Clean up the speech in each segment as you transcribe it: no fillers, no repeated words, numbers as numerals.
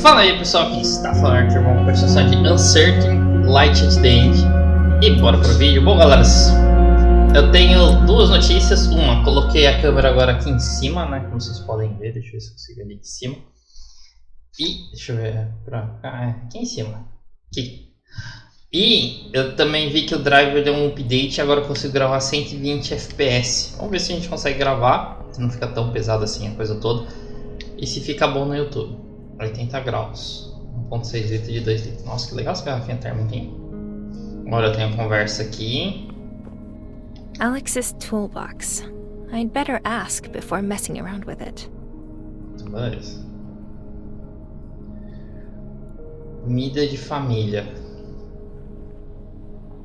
Fala aí pessoal, aqui está falando de uma conversação de Uncertain Light at the End. E bora pro vídeo. Bom galera, eu tenho duas notícias. Uma, coloquei a câmera agora aqui em cima, né, como vocês podem ver. Deixa eu ver se eu consigo ali de cima. E, deixa eu ver pra cá, aqui em cima. Aqui. E eu também vi que o driver deu um update e agora eu consigo gravar 120 FPS. Vamos ver se a gente consegue gravar, se não fica tão pesado assim a coisa toda. E se fica bom no YouTube. 80 graus, 1.6 litros de 2 litros. Nossa, que legal essa garrafinha térmica, hein? Agora eu tenho a conversa aqui. Alex's toolbox. I'd better ask before messing around with it. Beleza. Comida de família.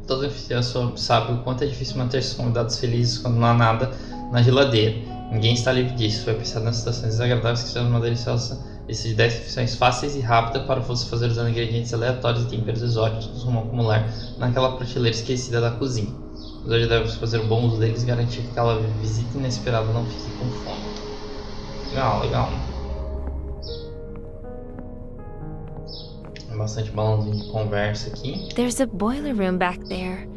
Todo anfitrião sabe o quanto é difícil manter seus convidados felizes quando não há nada na geladeira. Ninguém está livre disso. Foi pensado nas situações desagradáveis que serão uma deliciosa lista de 10 refeições fáceis e rápidas para você fazer usando ingredientes aleatórios e temperos exóticos rumo a acumular naquela prateleira esquecida da cozinha. Mas hoje deve fazer um bom uso deles e garantir que aquela visita inesperada não fique com fome. Legal, legal. Tem bastante balãozinho de conversa aqui. There's a boiler room back there.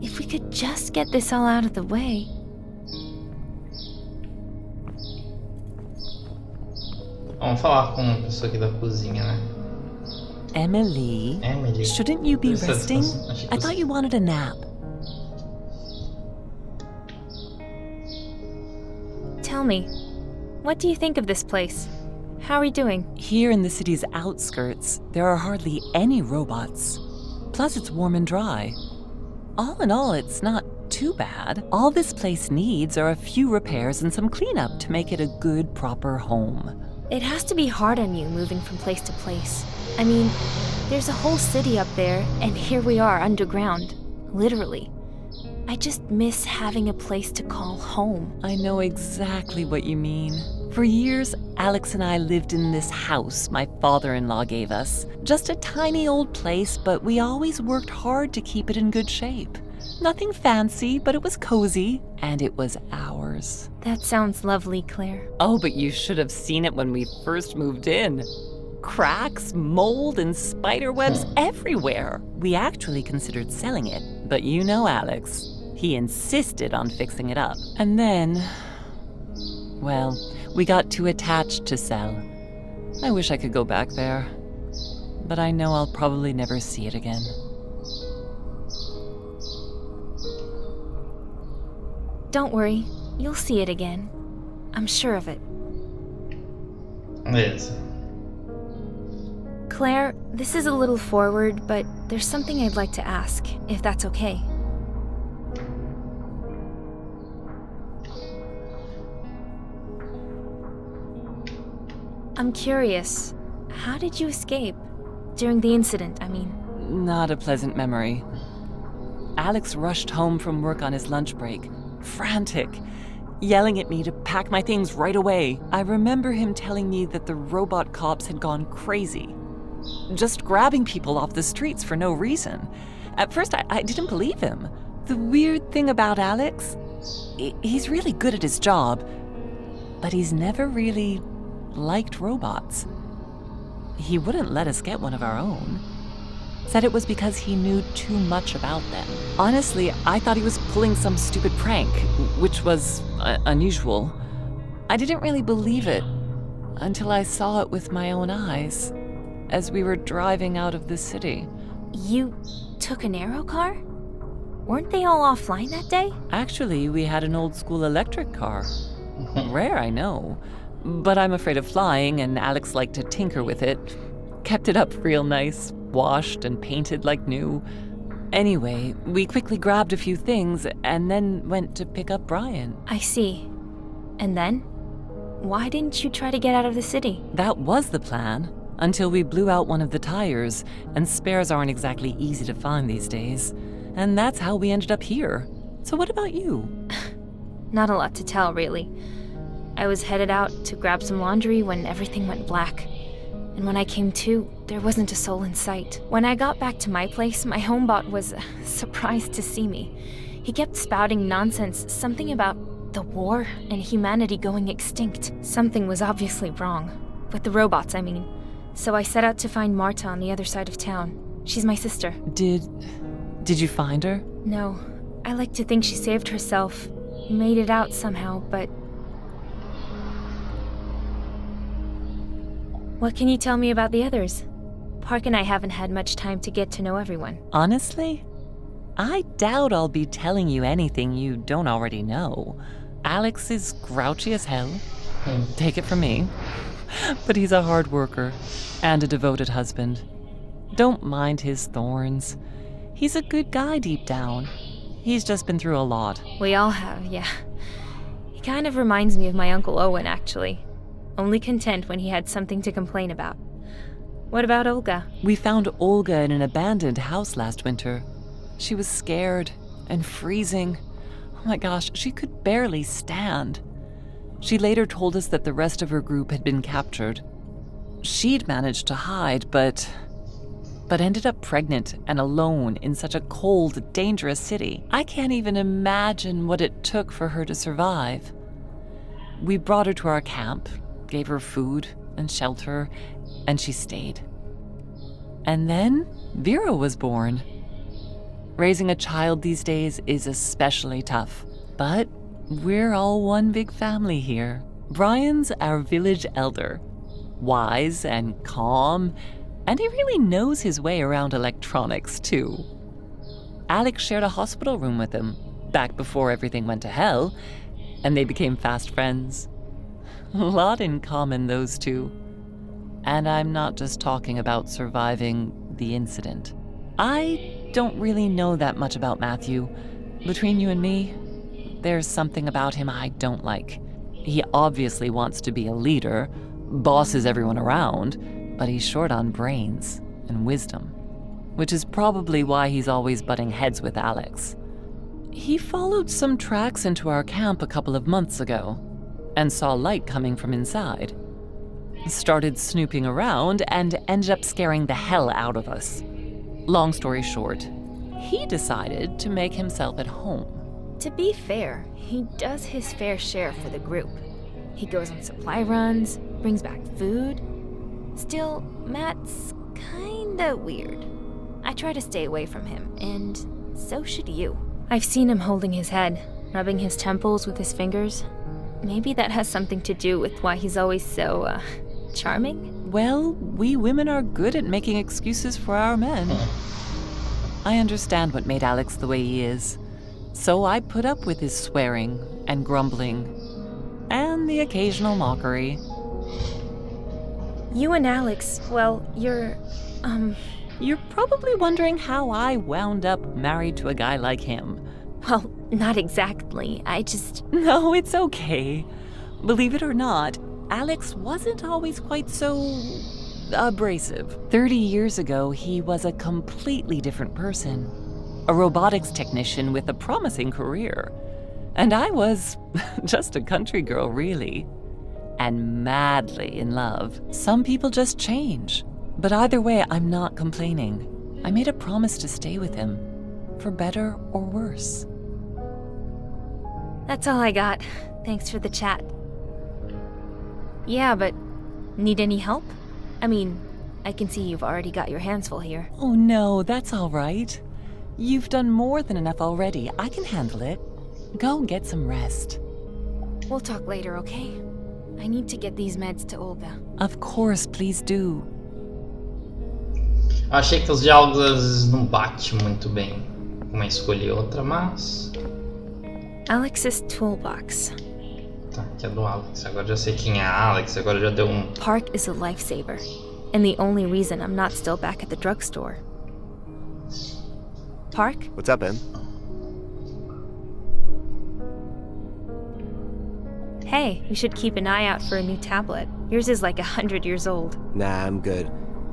If we could just get this all out of the way. Vamos falar com uma pessoa aqui da cozinha, né? Emily, shouldn't you be resting? I thought you wanted a nap. Tell me, what do you think of this place? How are you doing? Here in the city's outskirts, there are hardly any robots. Plus, it's warm and dry. All in all, it's not too bad. All this place needs are a few repairs and some cleanup to make it a good, proper home. It has to be hard on you moving from place to place. I mean, there's a whole city up there, and here we are underground. Literally. I just miss having a place to call home. I know exactly what you mean. For years, Alex and I lived in this house my father-in-law gave us. Just a tiny old place, but we always worked hard to keep it in good shape. Nothing fancy, but it was cozy, and it was ours. That sounds lovely, Claire. Oh, but you should have seen it when we first moved in. Cracks, mold, and spider webs everywhere. We actually considered selling it, but you know Alex. He insisted on fixing it up. And then, well, we got too attached to sell. I wish I could go back there, but I know I'll probably never see it again. Don't worry, you'll see it again. I'm sure of it. Beleza. Claire, this is a little forward, but there's something I'd like to ask, if that's okay. I'm curious, how did you escape? During the incident, I mean. Not a pleasant memory. Alex rushed home from work on his lunch break, frantic, yelling at me to pack my things right away. I remember him telling me that the robot cops had gone crazy, just grabbing people off the streets for no reason. At first, I didn't believe him. The weird thing about Alex, he's really good at his job, but he's never really liked robots. He wouldn't let us get one of our own. Said it was because he knew too much about them. Honestly, I thought he was pulling some stupid prank, which was unusual. I didn't really believe it until I saw it with my own eyes as we were driving out of the city. You took an aero car? Weren't they all offline that day? Actually, we had an old school electric car. Rare, I know, but I'm afraid of flying, and Alex liked to tinker with it. Kept it up real nice, washed and painted like new. Anyway, we quickly grabbed a few things and then went to pick up Brian. I see. And then? Why didn't you try to get out of the city? That was the plan, until we blew out one of the tires, and spares aren't exactly easy to find these days. And that's how we ended up here. So what about you? Not a lot to tell, really. I was headed out to grab some laundry when everything went black. And when I came to, there wasn't a soul in sight. When I got back to my place, my homebot was surprised to see me. He kept spouting nonsense, something about the war and humanity going extinct. Something was obviously wrong. With the robots, I mean. So I set out to find Marta on the other side of town. She's my sister. Did you find her? No. I like to think she saved herself. Made it out somehow, but... What can you tell me about the others? Park and I haven't had much time to get to know everyone. Honestly, I doubt I'll be telling you anything you don't already know. Alex is grouchy as hell. Take it from me. But he's a hard worker and a devoted husband. Don't mind his thorns. He's a good guy deep down. He's just been through a lot. We all have, yeah. He kind of reminds me of my Uncle Owen, actually. Only content when he had something to complain about. What about Olga? We found Olga in an abandoned house last winter. She was scared and freezing. Oh my gosh, she could barely stand. She later told us that the rest of her group had been captured. She'd managed to hide, but ended up pregnant and alone in such a cold, dangerous city. I can't even imagine what it took for her to survive. We brought her to our camp, gave her food and shelter, and she stayed. And then Vera was born. Raising a child these days is especially tough, but we're all one big family here. Brian's our village elder, wise and calm, and he really knows his way around electronics, too. Alex shared a hospital room with him, back before everything went to hell, and they became fast friends. A lot in common, those two. And I'm not just talking about surviving the incident. I don't really know that much about Matthew. Between you and me, there's something about him I don't like. He obviously wants to be a leader, bosses everyone around, but he's short on brains and wisdom, which is probably why he's always butting heads with Alex. He followed some tracks into our camp a couple of months ago and saw light coming from inside. Started snooping around and ended up scaring the hell out of us. Long story short, he decided to make himself at home. To be fair, he does his fair share for the group. He goes on supply runs, brings back food. Still, Matt's kinda weird. I try to stay away from him, and so should you. I've seen him holding his head, rubbing his temples with his fingers. Maybe that has something to do with why he's always so, charming? Well, we women are good at making excuses for our men. I understand what made Alex the way he is, so I put up with his swearing and grumbling, and the occasional mockery. You and Alex, well, you're probably wondering how I wound up married to a guy like him. Well, not exactly. No, it's okay. Believe it or not, Alex wasn't always quite so abrasive. 30 years ago, he was a completely different person. A robotics technician with a promising career. And I was just a country girl, really. And madly in love. Some people just change. But either way, I'm not complaining. I made a promise to stay with him, for better or worse. That's all I got. Thanks for the chat. Yeah, but need any help? I mean, I can see you've already got your hands full here. Oh no, that's all right. You've done more than enough already. I can handle it. Go get some rest. We'll talk later, okay? I need to get these meds to Olga. Of course, please do. Eu achei que os diálogos às vezes não batem muito bem com uma escolha e outra, mas... Alex's toolbox. Tá, aqui é do Alex. Agora já sei quem é a Alex, agora já deu um... Park is a lifesaver, and the only reason I'm not still back at the drugstore. Park? What's up, Em? Hey, you should keep an eye out for a new tablet. Yours is like 100 years old. Nah, I'm good.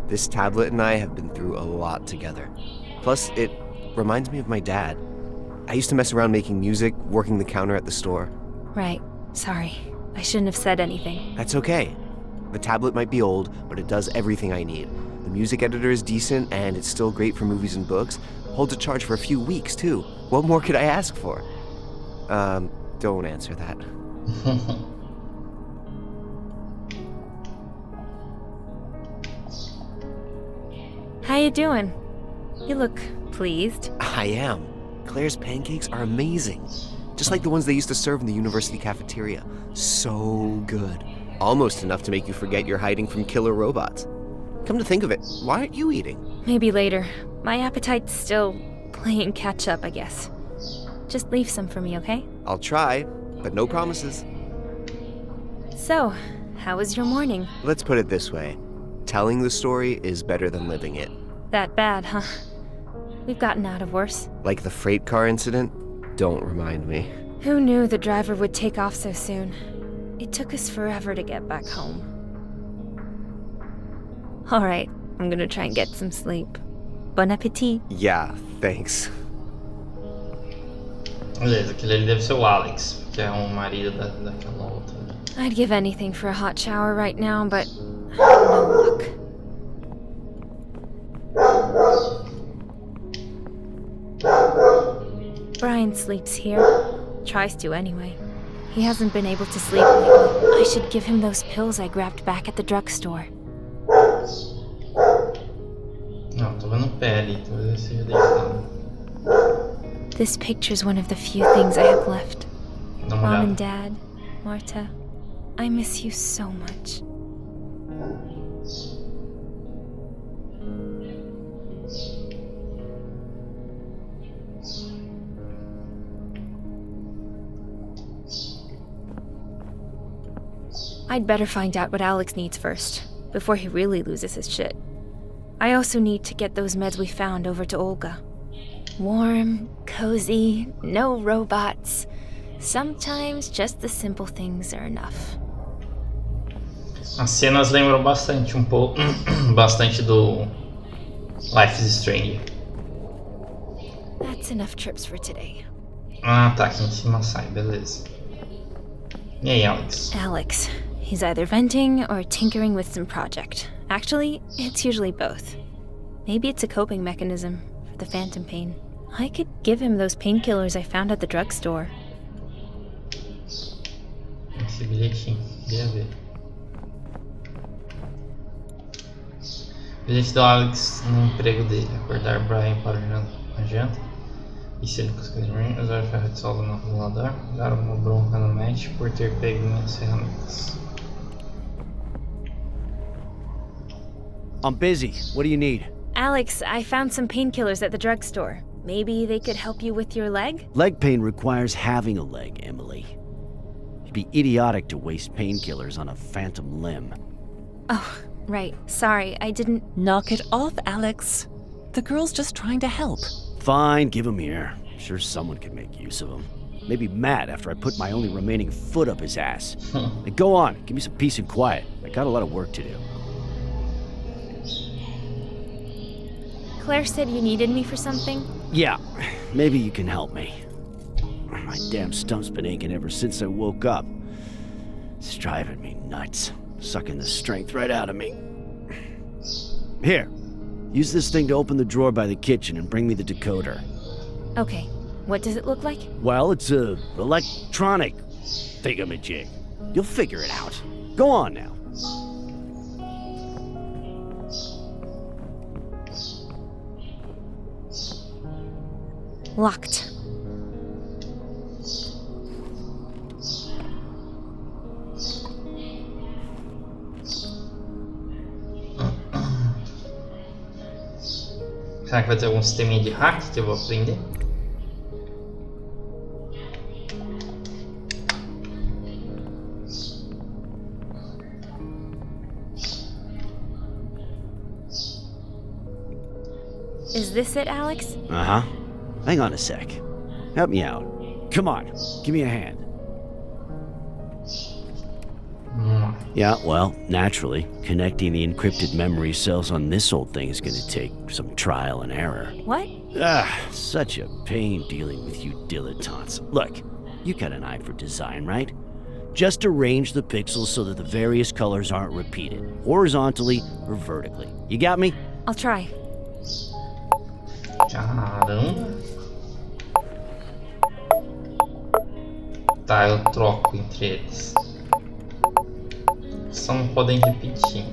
This tablet and I have been through a lot together. Plus, it reminds me of my dad. I used to mess around making music, working the counter at the store. Right. Sorry. I shouldn't have said anything. That's okay. The tablet might be old, but it does everything I need. The music editor is decent, and it's still great for movies and books. Holds a charge for a few weeks, too. What more could I ask for? Don't answer that. you doing? You look pleased. I am. Claire's pancakes are amazing. Just like the ones they used to serve in the university cafeteria. So good. Almost enough to make you forget you're hiding from killer robots. Come to think of it, why aren't you eating? Maybe later. My appetite's still playing catch up, I guess. Just leave some for me, okay? I'll try, but no promises. So, how was your morning? Let's put it this way. Telling the story is better than living it. That bad, huh? We've gotten out of worse. Like the freight car incident? Don't remind me. Who knew the driver would take off so soon? It took us forever to get back home. Alright, I'm gonna try and get some sleep. Bon appétit. Yeah, thanks. Beleza, aquele ali deve ser o Alex, que é o marido daquela outra. I'd give anything for a hot shower right now, but no luck. Brian sleeps here. Tries to anyway. He hasn't been able to sleep lately. I should give him those pills I grabbed back at the drugstore. Não, tô vendo o pé ali, talvez ele seja deitado. This picture's one of the few things I have left. Dá uma Mom and olhada. Dad, Marta, I miss you so much. I'd better find out what Alex needs first, before he really loses his shit. I also need to get those meds we found over to Olga. Warm, cozy, no robots. Sometimes just the simple things are enough. As cenas lembram bastante, um pouco, bastante do Life is Strange. That's enough trips for today. Ah, tá, aqui em cima sai, beleza. E aí, Alex? Alex. He's either venting or tinkering with some project. Actually, it's usually both. Maybe it's a coping mechanism for the phantom pain. I could give him those painkillers I found at the drugstore. Esse bilhetinho, queria ver. Bilhete do Alex no emprego dele. Acordar Brian para a janta. E se ele conseguir dormir, usar ferro de solda no acumulador. Dar uma bronca no match por ter pego minhas ferramentas. I'm busy. What do you need? Alex, I found some painkillers at the drugstore. Maybe they could help you with your leg? Leg pain requires having a leg, Emily. It'd be idiotic to waste painkillers on a phantom limb. Oh, right. Sorry, I didn't... Knock it off, Alex. The girl's just trying to help. Fine, give him here. I'm sure someone can make use of him. Maybe Matt after I put my only remaining foot up his ass. Hey, go on, give me some peace and quiet. I got a lot of work to do. Claire said you needed me for something? Yeah, maybe you can help me. My damn stump's been aching ever since I woke up. It's driving me nuts, sucking the strength right out of me. Here, use this thing to open the drawer by the kitchen and bring me the decoder. Okay. What does it look like? Well, it's a electronic thingamajig. You'll figure it out. Go on now. Locked. Será que vai ter algum sisteminha de hack que eu vou aprender? Is this it, Alex? Uh-huh. Hang on a sec. Help me out. Come on, give me a hand. Yeah, well, naturally, connecting the encrypted memory cells on this old thing is gonna take some trial and error. What? Such a pain dealing with you dilettantes. Look, you got an eye for design, right? Just arrange the pixels so that the various colors aren't repeated, horizontally or vertically. You got me? I'll try. Caramba. Tá, eu troco entre eles. Só não podem repetir.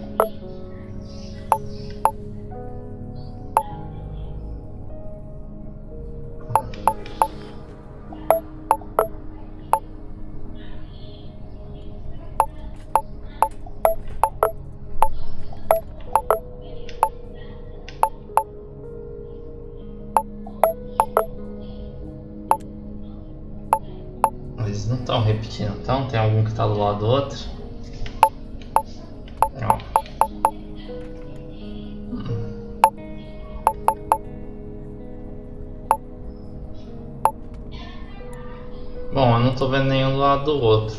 Vamos repetindo então, tem algum que tá do lado do outro. Não. Bom, eu não tô vendo nenhum do lado do outro.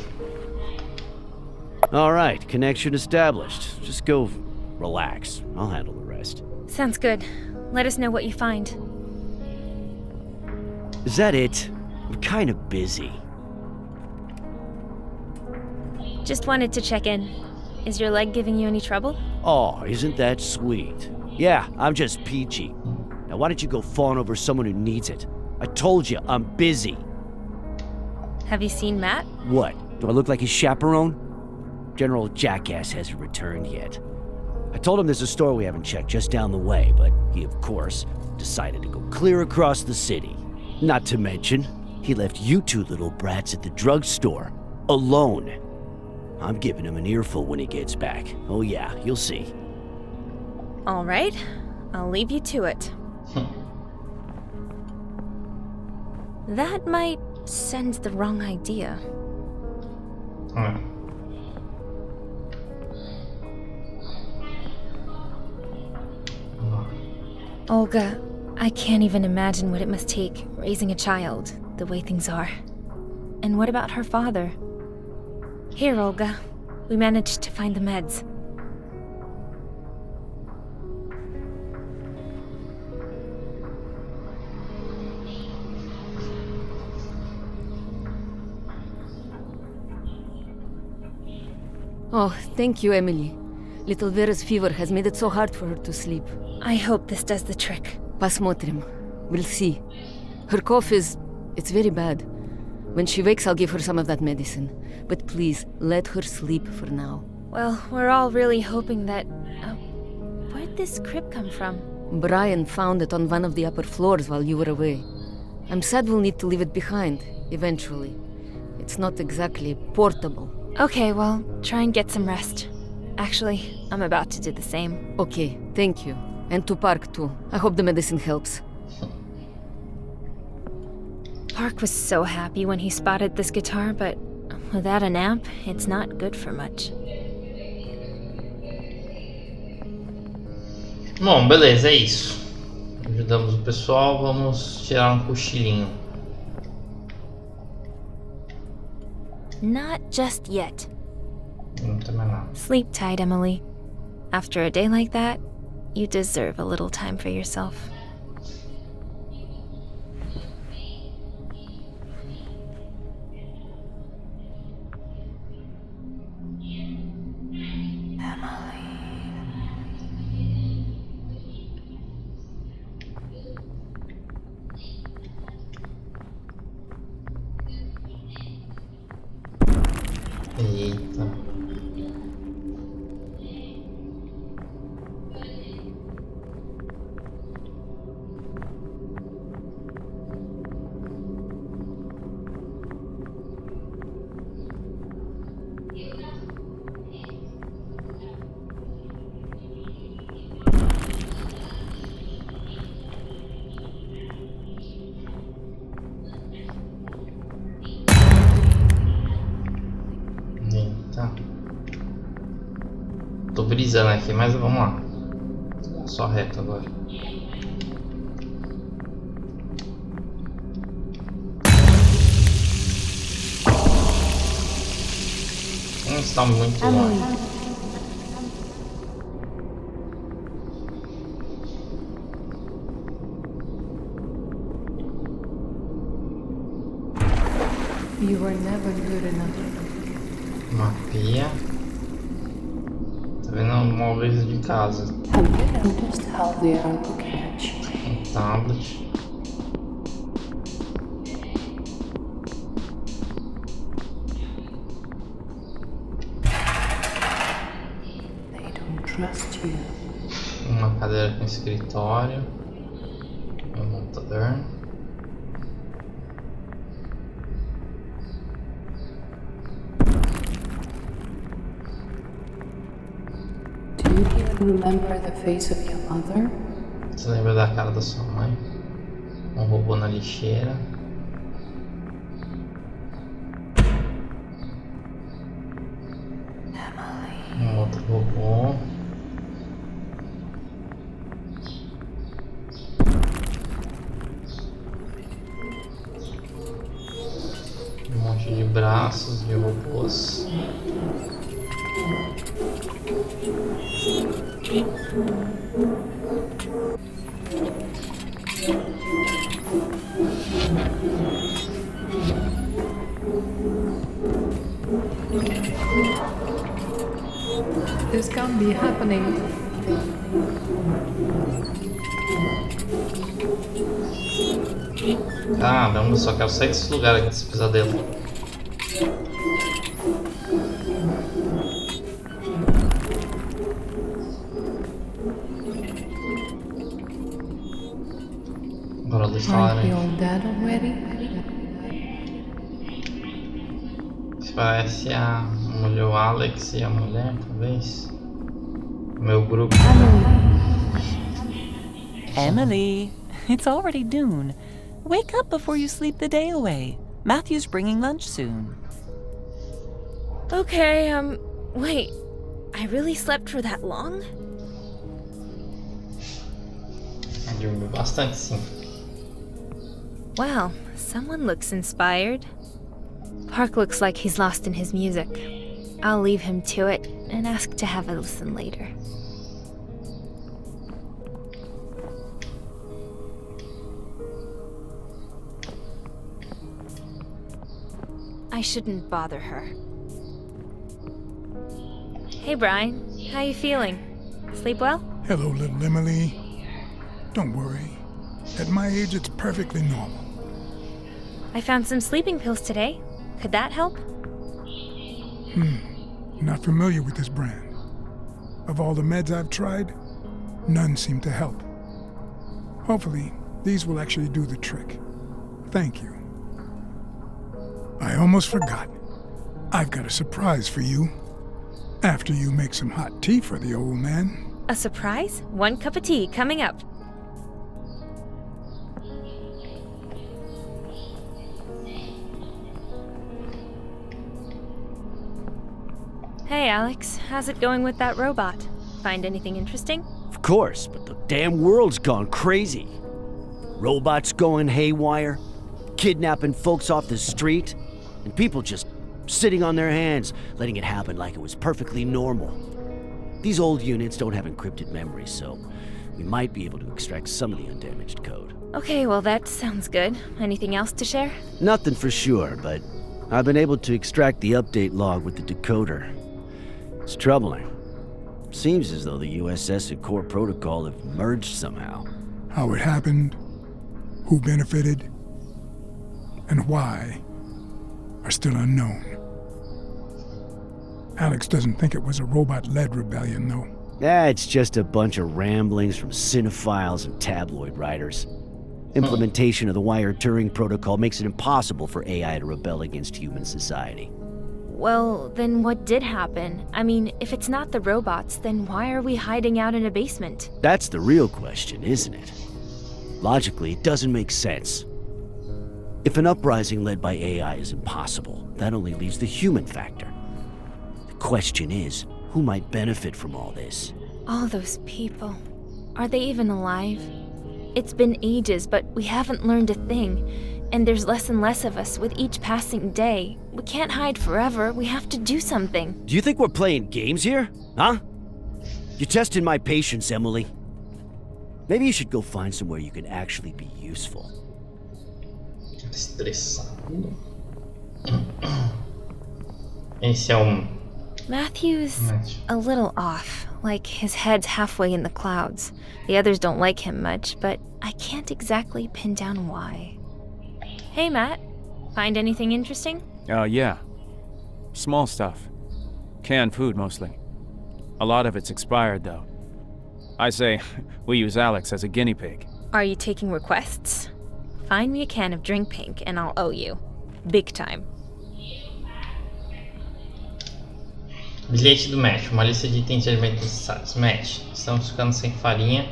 All right, connection established. Just go relax. I'll handle the rest. Sounds good. Let us know what you find. Is that it? I'm kind of busy. Just wanted to check in. Is your leg giving you any trouble? Oh, isn't that sweet? Yeah, I'm just peachy. Now why don't you go fawn over someone who needs it? I told you, I'm busy. Have you seen Matt? What? Do I look like his chaperone? General Jackass hasn't returned yet. I told him there's a store we haven't checked just down the way, but he, of course, decided to go clear across the city. Not to mention, he left you two little brats at the drugstore, alone. I'm giving him an earful when he gets back. Oh yeah, you'll see. All right. I'll leave you to it. That might send the wrong idea. Olga, I can't even imagine what it must take raising a child the way things are. And what about her father? Here, Olga. We managed to find the meds. Oh, thank you, Emily. Little Vera's fever has made it so hard for her to sleep. I hope this does the trick. Pasmotrim. We'll see. Her cough it's very bad. When she wakes, I'll give her some of that medicine. But please, let her sleep for now. Well, we're all really hoping that... where'd this crib come from? Brian found it on one of the upper floors while you were away. I'm sad we'll need to leave it behind, eventually. It's not exactly portable. Okay, well, try and get some rest. Actually, I'm about to do the same. Okay, thank you. And to Park, too. I hope the medicine helps. Park was so happy when he spotted this guitar, but without a nap, it's not good for much. Bom, beleza, é isso. Ajudamos o pessoal, vamos tirar um cochilinho. Not just yet. Não tem mais nada. Sleep tight, Emily. After a day like that, you deserve a little time for yourself. Eita. Eita. Tô brisando aqui, mas vamos lá. Só reto agora. Está muito longe. You were never good enough. Uma pia. Tá vendo móveis de casa. Have you noticed how they are looking at you? Um tablet. They don't trust you. Uma cadeira com escritório. Um computador. Do you even remember the face of your mother? Você lembra da cara da sua mãe? Um robô na lixeira. Outro robô. Um monte de braços de robôs. This can't be happening. Caramba, só quero sair desse lugar aqui, desse pesadelo. Agora a luz tá Aren't we laranja. all dead already? Isso parece a mulher, o Alex e a mulher, talvez. Meu grupo. Emily, it's already noon. Wake up before you sleep the day away. Matthew's bringing lunch soon. Okay, wait. I really slept for that long? Dormiu bastante, sim. Well, someone looks inspired. Park looks like he's lost in his music. I'll leave him to it and ask to have a listen later. I shouldn't bother her. Hey Brian, how you feeling? Sleep well? Hello, little Emily. Don't worry. At my age, it's perfectly normal. I found some sleeping pills today. Could that help? Not familiar with this brand. Of all the meds I've tried, none seem to help. Hopefully, these will actually do the trick. Thank you. I almost forgot. I've got a surprise for you. After you make some hot tea for the old man. A surprise? 1 cup of tea coming up. Hey Alex, how's it going with that robot? Find anything interesting? Of course, but the damn world's gone crazy. Robots going haywire, kidnapping folks off the street, and people just sitting on their hands, letting it happen like it was perfectly normal. These old units don't have encrypted memories, so we might be able to extract some of the undamaged code. Okay, well that sounds good. Anything else to share? Nothing for sure, but I've been able to extract the update log with the decoder. It's troubling. Seems as though the USS and core protocol have merged somehow. How it happened, who benefited, and why are still unknown. Alex doesn't think it was a robot-led rebellion, though. It's just a bunch of ramblings from cinephiles and tabloid writers. Implementation of the wired Turing protocol makes it impossible for AI to rebel against human society. Well, then what did happen? I mean, if it's not the robots, then why are we hiding out in a basement? That's the real question, isn't it? Logically, it doesn't make sense. If an uprising led by AI is impossible, that only leaves the human factor. The question is, who might benefit from all this? All those people. Are they even alive? It's been ages, but we haven't learned a thing. And there's less and less of us with each passing day. We can't hide forever. We have to do something. Do you think we're playing games here? Huh? You're testing my patience, Emily. Maybe you should go find somewhere you can actually be useful. Estressado. Esse é Matthew's Matthew. a little off. Like his head's halfway in the clouds. The others don't like him much, but I can't exactly pin down why. Hey, Matt. Find anything interesting? Yeah. Small stuff. Canned food, mostly. A lot of it's expired, though. I say, we use Alex as a guinea pig. Are you taking requests? Find me a can of drink pink and I'll owe you. Big time. Bilhete do Match, uma lista de itens de alimentos necessários. Match, estamos ficando sem farinha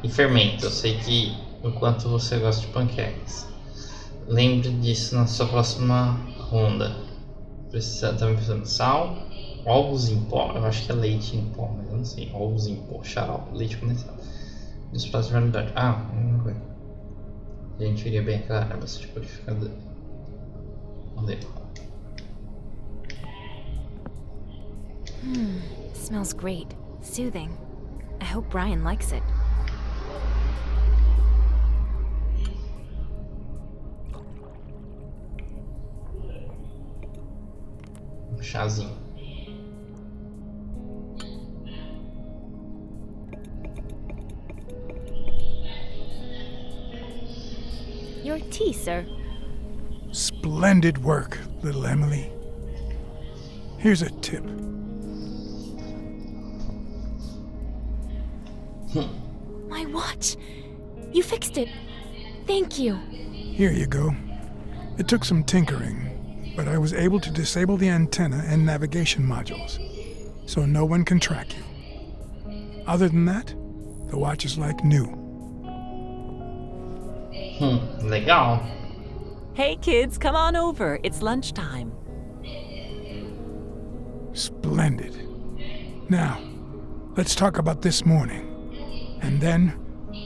e fermento. Eu sei que enquanto você gosta de panquecas. Lembre disso na sua próxima ronda. Também precisamos de sal. Ovos em pó? Eu acho que é leite em pó, mas eu não sei. Ovos em pó, xarope, leite condensado. Nos pratos de validade. Ah, uma coisa. A gente iria bem, cara, bastante purificador. Vamos ver. Smells great. Soothing. I hope Brian likes it. Um chazinho. Your tea, sir. Splendid work, little Emily. Here's a tip. My watch! You fixed it! Thank you! Here you go. It took some tinkering, but I was able to disable the antenna and navigation modules, so no one can track you. Other than that, the watch is like new. Legal. Hey kids, come on over. It's lunchtime. Splendid. Now, let's talk about this morning, and then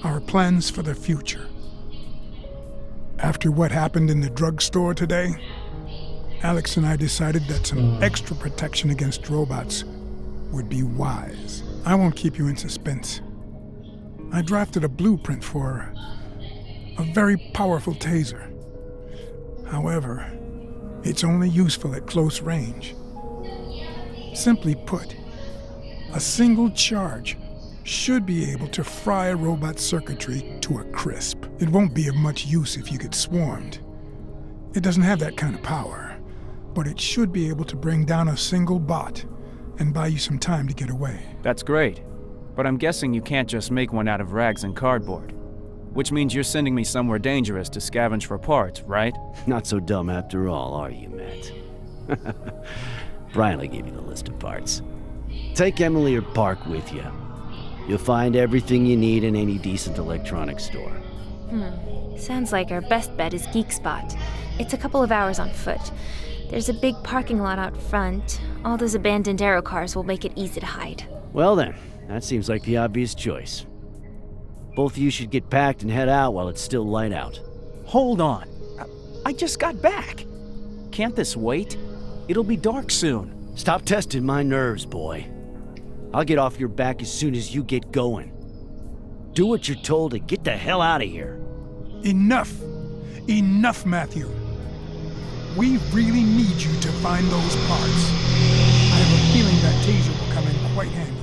our plans for the future. After what happened in the drugstore today, Alex and I decided that some extra protection against robots would be wise. I won't keep you in suspense. I drafted a blueprint for a very powerful taser. However, it's only useful at close range. Simply put, a single charge should be able to fry a robot's circuitry to a crisp. It won't be of much use if you get swarmed. It doesn't have that kind of power, but it should be able to bring down a single bot and buy you some time to get away. That's great. But I'm guessing you can't just make one out of rags and cardboard. Which means you're sending me somewhere dangerous to scavenge for parts, right? Not so dumb after all, are you, Matt? Brian will give you the list of parts. Take Emily or Park with you. You'll find everything you need in any decent electronics store. Sounds like our best bet is Geek Spot. It's a couple of hours on foot. There's a big parking lot out front. All those abandoned aero cars will make it easy to hide. Well then, that seems like the obvious choice. Both of you should get packed and head out while it's still light out. Hold on. I just got back. Can't this wait? It'll be dark soon. Stop testing my nerves, boy. I'll get off your back as soon as you get going. Do what you're told and get the hell out of here. Enough! Enough, Matthew. We really need you to find those parts. I have a feeling that taser will come in quite handy.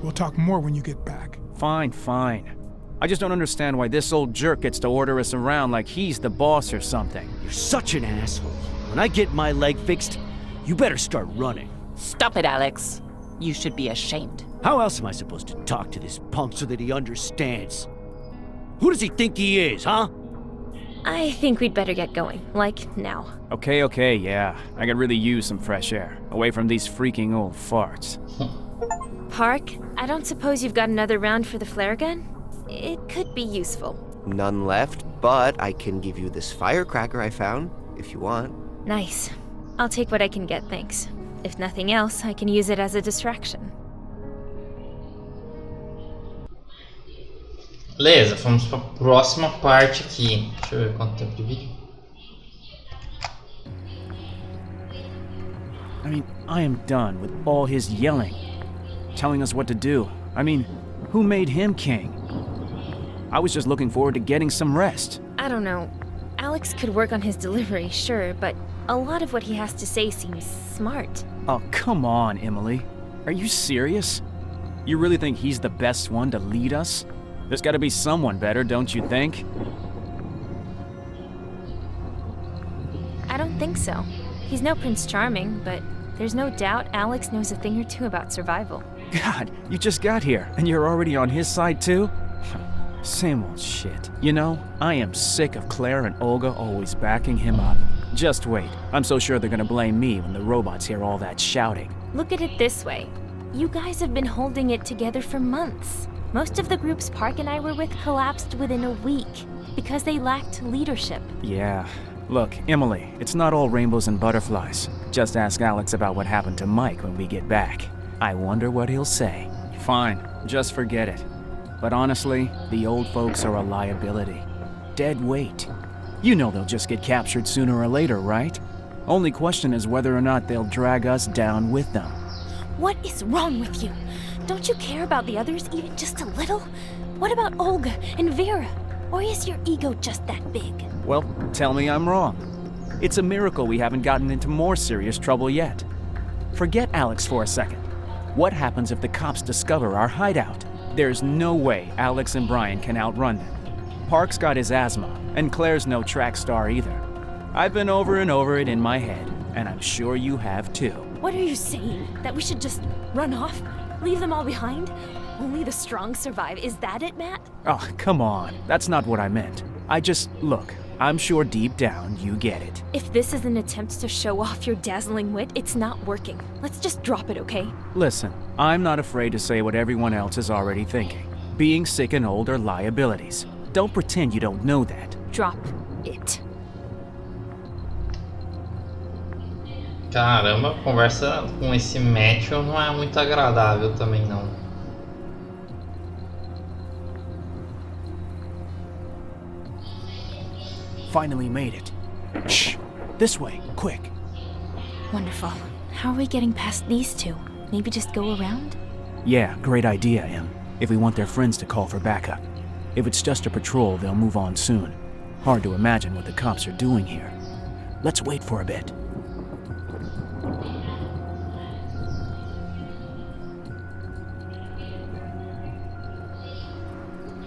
We'll talk more when you get back. Fine, fine. I just don't understand why this old jerk gets to order us around like he's the boss or something. You're such an asshole. When I get my leg fixed, you better start running. Stop it, Alex. You should be ashamed. How else am I supposed to talk to this punk so that he understands? Who does he think he is, huh? I think we'd better get going, like now. Okay, yeah. I could really use some fresh air, away from these freaking old farts. Park, I don't suppose you've got another round for the flare gun? It could be useful. None left, but I can give you this firecracker I found, if you want. Nice. I'll take what I can get, thanks. If nothing else, I can use it as a distraction. Beleza, vamos para a próxima parte aqui. Deixa eu ver quanto tempo de vídeo. I mean, I am done with all his yelling. Telling us what to do. I mean, who made him king? I was just looking forward to getting some rest. I don't know. Alex could work on his delivery, sure, but a lot of what he has to say seems smart. Oh, come on, Emily. Are you serious? You really think he's the best one to lead us? There's gotta be someone better, don't you think? I don't think so. He's no Prince Charming, but there's no doubt Alex knows a thing or two about survival. God, you just got here, and you're already on his side too? Same old shit. You know, I am sick of Claire and Olga always backing him up. Just wait. I'm so sure they're gonna blame me when the robots hear all that shouting. Look at it this way. You guys have been holding it together for months. Most of the groups Park and I were with collapsed within a week because they lacked leadership. Yeah, Look, Emily, it's not all rainbows and butterflies. Just ask Alex about what happened to Mike when we get back. I wonder what he'll say. Fine, just forget it. But honestly, the old folks are a liability. Dead weight. You know they'll just get captured sooner or later, right? Only question is whether or not they'll drag us down with them. What is wrong with you? Don't you care about the others even just a little? What about Olga and Vera? Or is your ego just that big? Well, tell me I'm wrong. It's a miracle we haven't gotten into more serious trouble yet. Forget Alex for a second. What happens if the cops discover our hideout? There's no way Alex and Brian can outrun them. Park's got his asthma, and Claire's no track star either. I've been over and over it in my head, and I'm sure you have too. What are you saying? That we should just run off? Leave them all behind? Only the strong survive. Is that it, Matt? Oh, come on. That's not what I meant. Look, I'm sure deep down you get it. If this is an attempt to show off your dazzling wit, it's not working. Let's just drop it, okay? Listen, I'm not afraid to say what everyone else is already thinking. Being sick and old are liabilities. Don't pretend you don't know that. Drop it. Caramba, a conversa com esse Matthew não é muito agradável também não. Finally made it. Shh! This way, quick. Wonderful. How are we getting past these two? Maybe just go around? Yeah, great idea, Em. If we want their friends to call for backup. If it's just a patrol, they'll move on soon. Hard to imagine what the cops are doing here. Let's wait for a bit.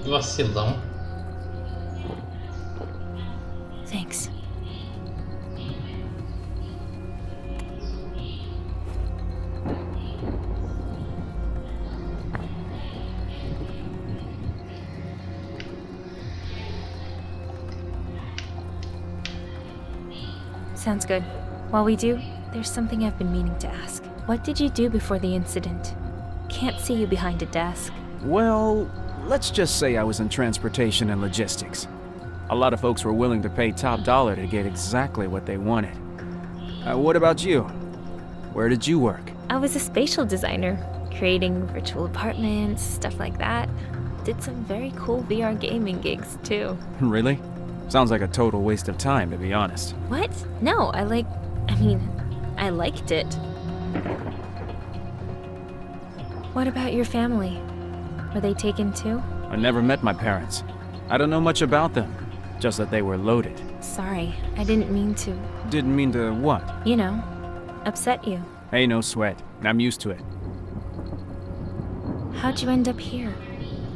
Vacilão. Thanks. Sounds good. While we do, there's something I've been meaning to ask. What did you do before the incident? Can't see you behind a desk. Well, let's just say I was in transportation and logistics. A lot of folks were willing to pay top dollar to get exactly what they wanted. What about you? Where did you work? I was a spatial designer, creating virtual apartments, stuff like that. Did some very cool VR gaming gigs, too. Really? Sounds like a total waste of time, to be honest. What? No, I liked it. What about your family? Were they taken too? I never met my parents. I don't know much about them, just that they were loaded. Sorry, I didn't mean to. Didn't mean to what? You know, upset you. Hey, no sweat. I'm used to it. How'd you end up here?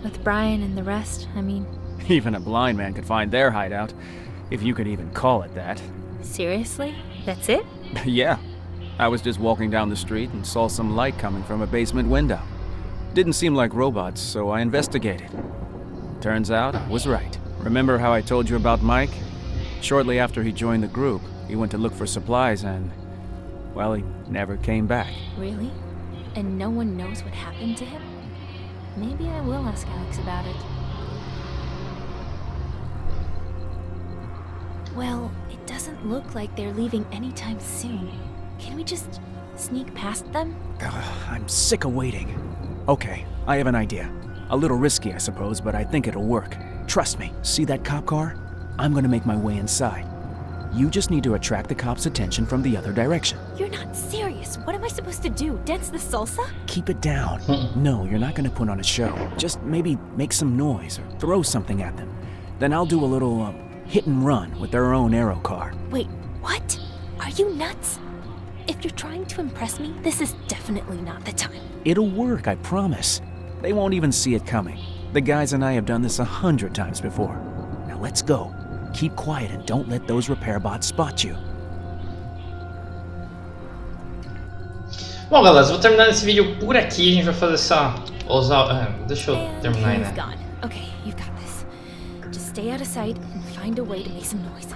With Brian and the rest, I mean. Even a blind man could find their hideout, if you could even call it that. Seriously? That's it? Yeah. I was just walking down the street and saw some light coming from a basement window. Didn't seem like robots, so I investigated. Turns out I was right. Remember how I told you about Mike? Shortly after he joined the group, he went to look for supplies and, well, he never came back. Really? And no one knows what happened to him? Maybe I will ask Alex about it. Well, it doesn't look like they're leaving anytime soon. Can we just sneak past them? I'm sick of waiting. Okay, I have an idea. A little risky, I suppose, but I think it'll work. Trust me, see that cop car? I'm gonna make my way inside. You just need to attract the cops' attention from the other direction. You're not serious. What am I supposed to do? Dance the salsa? Keep it down. No, you're not gonna put on a show. Just maybe make some noise or throw something at them. Then I'll do a little, hit and run with their own aero car. Wait, what? Are you nuts? If you're trying to impress me, this is definitely not the time. It'll work, I promise. They won't even see it coming. The guys and I have done this 100 times before. Now let's go. Keep quiet and don't let those repair bots spot you. Bom, galera, vou terminar esse vídeo por aqui. A gente vai fazer essa... deixa eu terminar, né? Gone. Okay, you've got this. Just stay out of sight and find a way to make some noise.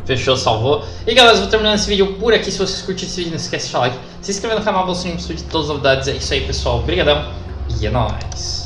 Fechou, salvou. E galera, vou terminando esse vídeo por aqui. Se vocês curtiram esse vídeo, não esquece de deixar o like, se inscrever no canal, você não precisa de todas as novidades. É isso aí, pessoal. Obrigadão e é nóis.